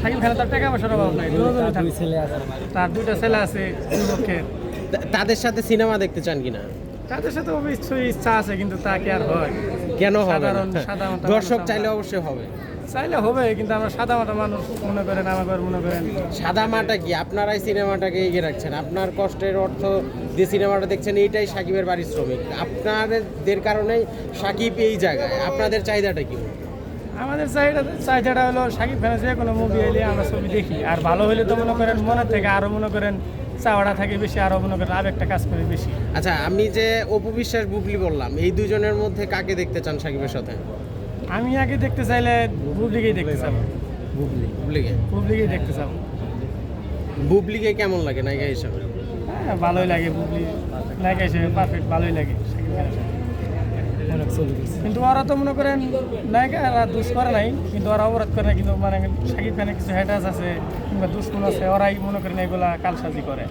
শাকিব খানের তার টাকা পয়সার অভাব নাই, তার দুইটা ছেলে আছে দুই পক্ষের। তাদের সাথে সিনেমা দেখতে চান কিনা? তাদের সাথে অবশ্যই ইচ্ছা আছে, কিন্তু তা কি আর হয়? কেন হবে না? সাধারণ সাদামাটা দর্শক মানুষ চাইলে আমরা। অবশ্যই হবে। চাইলে হবে, কিন্তু আমরা সাদামাটা মানুষ মনে করেন, আমাদের মনে করেন সাদা মাটা কি? আপনারাই সিনেমাটাকে এগিয়ে রাখছেন, আপনার কষ্টের অর্থ যে সিনেমাটা দেখছেন এইটাই সাকিবের পারিশ্রমিক। আপনাদের কারণেই সাকিব এই জায়গায়। আপনাদের চাহিদাটা কি? আমাদের চাহিদাটা হলো শাকিব খানের যে কোনো মুভি এলে আমরা ছবি দেখি, আর ভালো হলে তো মনে করেন মনের থেকে আরো মনে করেন চাওয়াটা থাকে বেশি, আরো মনে করেন আবেগটা কাজ করে বেশি। আচ্ছা, আমি যে অপু বিশ্বাস বুবলি বললাম, এই দুজনের মধ্যে কাকে দেখতে চান সাকিবের সাথে? আমি আগে দেখতে চাইলে বুবলিকেই দেখতে চাবো। বুবলিকে? বুবলিকেই দেখতে চাবো। বুবলিকে কেমন লাগে নায়িকা হিসাবে? হ্যাঁ, ভালোই লাগে বুবলি নায়িকা হিসেবে, পারফেক্ট, ভালোই লাগে শাকিব খানের সাথে। কিন্তু ওরা তো মনে করেন নায়িকারা দোষ করে নাই, কিন্তু ওরা অপরাধ করে না, কিন্তু মানে শাকিব খানের কিছু হ্যাটার্স আছে কিংবা দুষ্গুণ আছে, ওরাই মনে করেন এগুলা কালসাজি করে।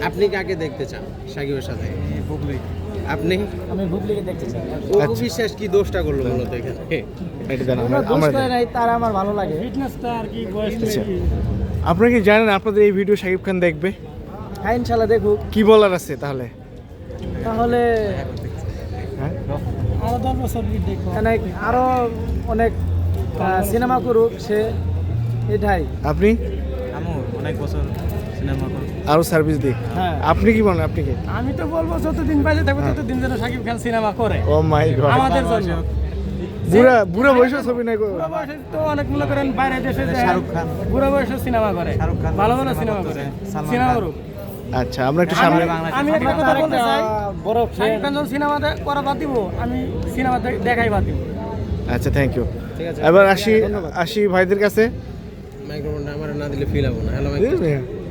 আপনি কাকে দেখতে চান সাকিবের সাথে? বুবলি। আপনি? আমি বুবলিকে দেখতে চাই। অপু বিশ্বাস কি দোষটা করলো মূলত এখানে? তার আমার ভালো লাগে ফিটনেসটা আর কি, বয়সটা কি। আপনারা কি জানেন আপনাদের এই ভিডিও শাকিব খান দেখবে? হ্যাঁ, ইনশাল্লাহ দেখুক। কি বলার আছে তাহলে? তাহলে হ্যাঁ? আরো 10 বছর দেখবো, আরো অনেক সিনেমা করুক সে, এটাই। আপনি আমি অনেক বছর সিনেমা করি। আরো সার্ভিস দিক। হ্যাঁ, আপনি কি বলেন? আপনি কি? আমি তো বলবো যতদিন বাইরে থাকবো ততদিন যেন শাকিব খান সিনেমা করে ও মাই গড, আমাদের জন্য। বুড়া বুড়া বয়সে ছবি নাই গো। বুড়া বয়সে তো অনেক মনে করেন বাইরে দেশে যায়, শাহরুখ খান। বুড়া বয়সে সিনেমা করে, শাহরুখ খান ভালো ভালো সিনেমা সিনেমা করে, করতেছে, সালমান সিনেমা খান। করুক। আচ্ছা, আমরা একটু সামনে। আমি একটা কথা বলতে চাই, শাকিব খান যখন সিনেমা করা বাদ দিব, আমি সিনেমা দেখাই বাদ দিব। আচ্ছা, থ্যাংক ইউ। ঠিক আছে, এবার আসি ভাইদের কাছে। মাইক্রোফোনটা আমার না দিলে ফিল হবো না। হ্যালো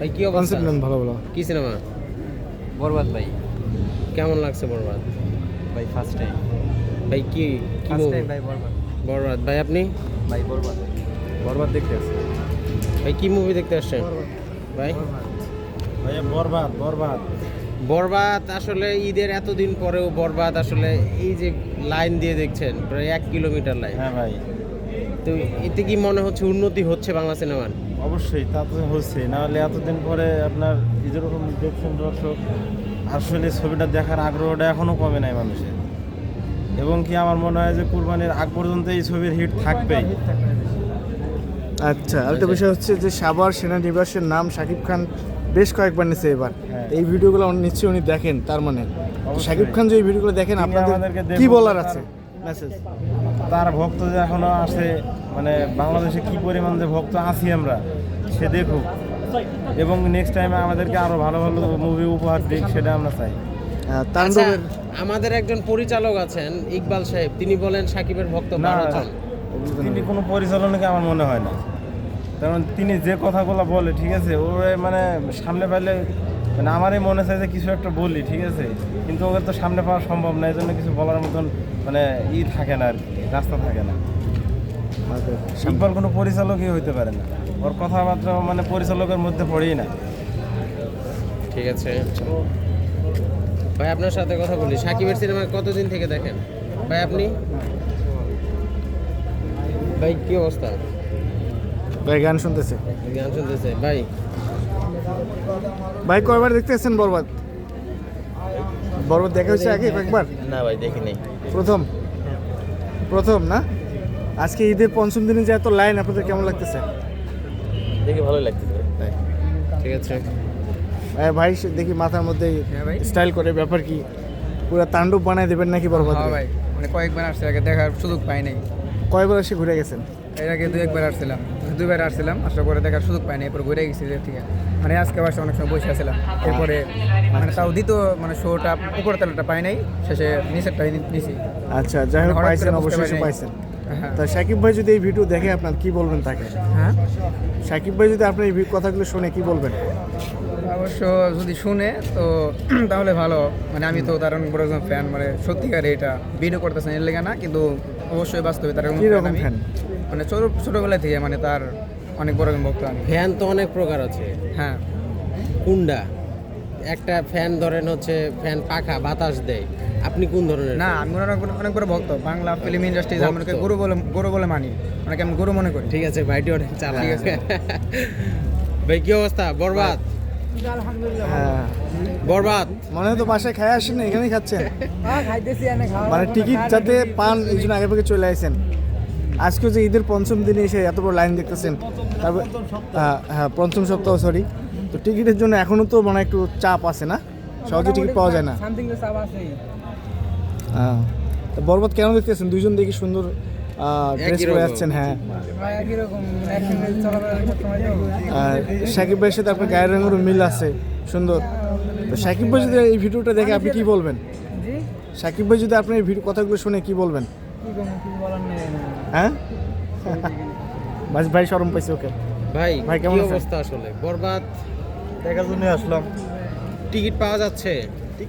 ভাই, কি অবস্থা? কনসেপ্ট নেন, ভালো ভালো। কি সিনেমা? বরবাদ ভাই। কেমন লাগছে বরবাদ? ভাই ফার্স্ট টাইম। ভাই কি কি ফার্স্ট movie? টাইম ভাই বরবাদ। বরবাদ। ভাই আপনি? ভাই বরবাদ। বরবাদ দেখতে আসছি। ভাই কি মুভি দেখতে আসছেন ভাই? ভাই বরবাদ বরবাদ। বরবাদ আসলে ঈদের এতদিন পরেও বরবাদ আসলে এই যে লাইন দিয়ে দেখছেন, প্রায় 1 কিলোমিটার লাইন। হ্যাঁ ভাই, তো এতে কি মনে হচ্ছে উন্নতি হচ্ছে বাংলা সিনেমার? অবশ্যই তা তো হচ্ছে, নাহলে এতদিন পরে আপনার এই যেরকম দেখছেন দর্শক, আসলে ছবিটা দেখার আগ্রহটা এখনও কমে নাই মানুষের। এবং কি আমার মনে হয় যে কুরবানির আগ পর্যন্ত এই ছবির হিট থাকবেই। আচ্ছা, আরেকটা বিষয় হচ্ছে যে সাভার সেনানিবাসের নাম শাকিব খান বেশ কয়েকবার নিচ্ছে এবার। হ্যাঁ। এই ভিডিওগুলো নিশ্চয়ই উনি দেখেন, তার মানে তো অবশ্যই। শাকিব খান যে এই ভিডিওগুলো দেখেন, তিনি আপনাদের আমাদেরকে কি দেখুক, বলার তার- আছে মেসেজ? তার ভক্ত যে এখনো আছে, মানে বাংলাদেশে কি পরিমাণ যে ভক্ত আছি আমরা, সে দেখুক এবং নেক্সট টাইমে আমাদেরকে আরো ভালো ভালো মুভি উপহার দিক, সেটা আমরা চাই। আচ্ছা, তাণ্ডবের আমাদের একজন পরিচালক আছেন ইকবাল সাহেব, তিনি বলেন সাকিবের ভক্ত না, 12 জন। তিনি কোনো পরিচালনাকে আমার মনে হয় না, কারণ তিনি যে কথাগুলো বলে, ঠিক আছে, ওর মানে সামনে পাইলে মানে আমারই মনে চায় যে কিছু একটা বলি, ঠিক আছে, কিন্তু ওকে তো সামনে পাওয়া সম্ভব না, এই জন্য কিছু বলার মতন মানে থাকে না আর কি, রাস্তা থাকে না। ইকবাল কোনো পরিচালকই হইতে পারে না, ওর কথাবার্তা মানে পরিচালকের মধ্যে পড়েই না। ঠিক আছে ভাই, আপনার সাথে কথা বলি। সাকিবের সিনেমা কতদিন থেকে দেখেন ভাই আপনি? ভাই কি অবস্থা? ভাই গান শুনতেছে। গান শুনতেছে ভাই? ভাই কয়বার দেখতে এসেছেন বরবাদ? বরবাদ দেখা হয়েছে আগে কয়েকবার? না ভাই, দেখিনি। প্রথম না? আজকে ঈদের পঞ্চম দিনে যে এত লাইন, আপনাদের কেমন লাগতেছে? দেখে ভালোই লাগতেছে। ঠিক আছে ভাই দেখি মাথার মধ্যে স্টাইল করে, ব্যাপার কি পুরো তাণ্ডব বানায় দেবেন নাকি বরবাদ? হ্যাঁ ভাই, মানে কয়েকবার আসছে, আগে দেখার সুযোগ পাই নাই। কয়বার এসে ঘুরে গেছেন? এর আগে দুইবার আসছিলাম, আসার পরে দেখার সুযোগ পাই নাই, এরপর ঘুরে গেছি যে ঠিক আছে, মানে আজকে বাসে অনেক সময় বসে আসছিলাম, এরপরে মানে তাও দ্বিতীয় মানে শোটা উপর তলাটা পাই নাই, শেষে নিচেরটাই নিছি। আচ্ছা, যাই হোক হঠাৎ করে পাইছেন, বুঝতে অবশ্যই পারিনি। পাইছেন। হ্যাঁ তা সাকিব ভাই যদি এই ভিডিও দেখে, আপনার কি বলবেন তাকে? হ্যাঁ, সাকিব ভাই যদি আপনার এই কথাগুলো শুনে কি বলবেন? অবশ্য যদি শুনে তো তাহলে ভালো, মানে আমি তো তার অনেক বড় একজন ফ্যান, মানে সত্যিকার এটা ভিডিও করতেছেন এর লেগে না, কিন্তু অবশ্যই বাস্তবে তার কি রকম ফ্যান? মানে ছোটবেলা থেকে মানে তার অনেক বড় একজন ভক্ত আমি। ফ্যান তো অনেক প্রকার আছে। হ্যাঁ, কুন্ডা একটা ফ্যান ধরেন হচ্ছে ফ্যান পাখা বাতাস দেয়, আপনি কোন ধরনের না আমি অনেক বড় ভক্ত বাংলা ফিল্ম ইন্ডাস্ট্রি ভক্ত। আমাকে গুরু বলে মানি, ওনাকে আমি গুরু মনে করি। ঠিক আছে, ভাইটি অনেক চালাক। ঠিক আছে। ভাই কি অবস্থা? বরবাদ হ্যাঁ বরবাদ মনে হয় তো বাসায় খেয়ে আসেন না, এখানেই খাচ্ছেন মানে টিকিট যাতে পান এই জন্য আগে থেকে চলে আসেন। আজকে যে ঈদের পঞ্চম দিনে এসে এত বড় লাইন দেখতেছেন, তারপর হ্যাঁ পঞ্চম সপ্তাহ সরি, তো টিকিটের জন্য এখনো তো মানে একটু চাপ আছে না, সহজে টিকিট পাওয়া যায় না। হ্যাঁ তো বরবাদ কেন দেখতেছেন? দুইজন দেখি সুন্দর ড্রেস একই পরে রকম। আসছেন। হ্যাঁ আর সাকিব ভাইয়ের সাথে আপনার গায়ের রঙেরও মিল আছে সুন্দর। তো সাকিব ভাই যদি এই ভিডিওটা দেখে আপনি কি বলবেন? সাকিব ভাই যদি আপনার এই ভিডিও কথাগুলো শুনে কি বলবেন? হ্যাঁ বাস ভাই শরম পাইছে ওকে। ভাই ভাই, কি কেমন আছেন? অবস্থা আসলে? বরবাদ দেখার জন্য আসলাম। টিকিট পাওয়া যাচ্ছে?